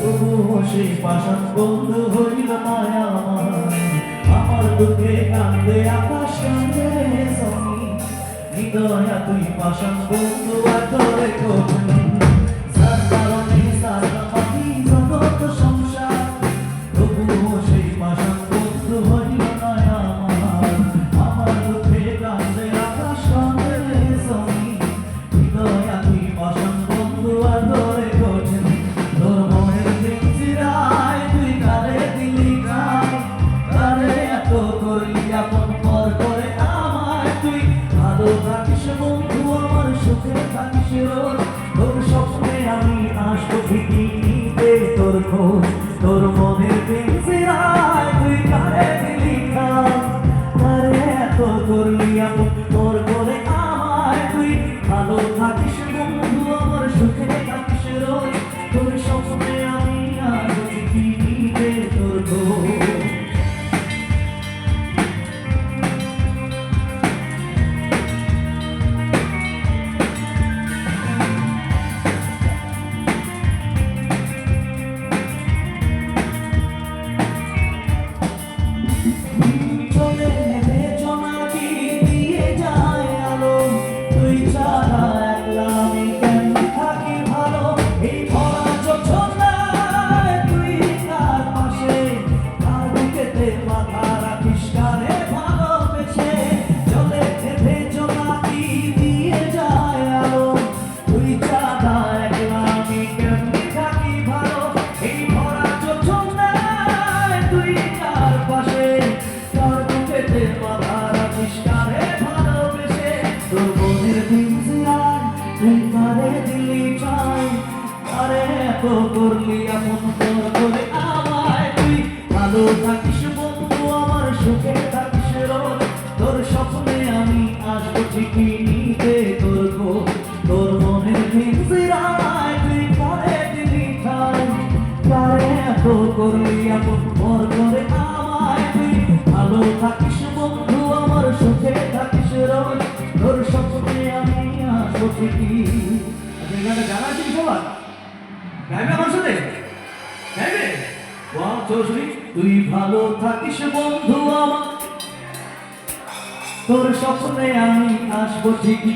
তবুও সেই পাষাণ বন্ধু হইল মায়া আমার দুঃখে কান্দে আকাশ কান্দে জমি হৃদয়া তুই পাষাণ বন্ধু আদরে কঠিন যার কারণে যার কামাতি জগৎ সংসার তবুও সেই পাষাণ বন্ধু হইল মায়া আমার দুঃখে কান্দে আকাশ কান্দে জমি হৃদয়া তুই পাষাণ বন্ধু আদরে কঠিন তোর মনের পিঞ্জিরায় তুই কারে দিলি গায় কারে এত করলি আপন পর করে আমায় তুই ভালো থাকিস বন্ধু আমার সুখে থাকিস রোজ তোর স্বপ্নে আমি আসবো ঠিকই নিতে তোর খোঁজ তোর মনের পিঞ্জিরায় তুই কারে দিলি গায় কারে এত করলি আপন পর করে আমায় তুই ভালো থাকিস বন্ধু আমার সুখে থাকিস রোজ তোর স্বপ্নে আমি আসবো ঠিকই নিতে তোর খোঁজ করলি আপন তোর করে আমায় তুই ভালো থাকিস বন্ধু আমার সুখে থাকিস রোজ তোর স্বপ্নে আমি আসবো ঠিকই নিতে তোর খোঁজ তোর মনের পিঞ্জিরায় তুই কারে দিলি ঠাই কারে এত করলি আপন তোর করে আমায় তুই ভালো থাকিস বন্ধু আমার সুখে থাকিস রোজ তোর স্বপ্নে আমি আসবো ঠিকই গানটা জানা আছে সবার গাইবে আমার সাথে গাইবে তুই ভালো থাকিস বন্ধু আমার তোর স্বপ্নে আমি আসবো ঠিকই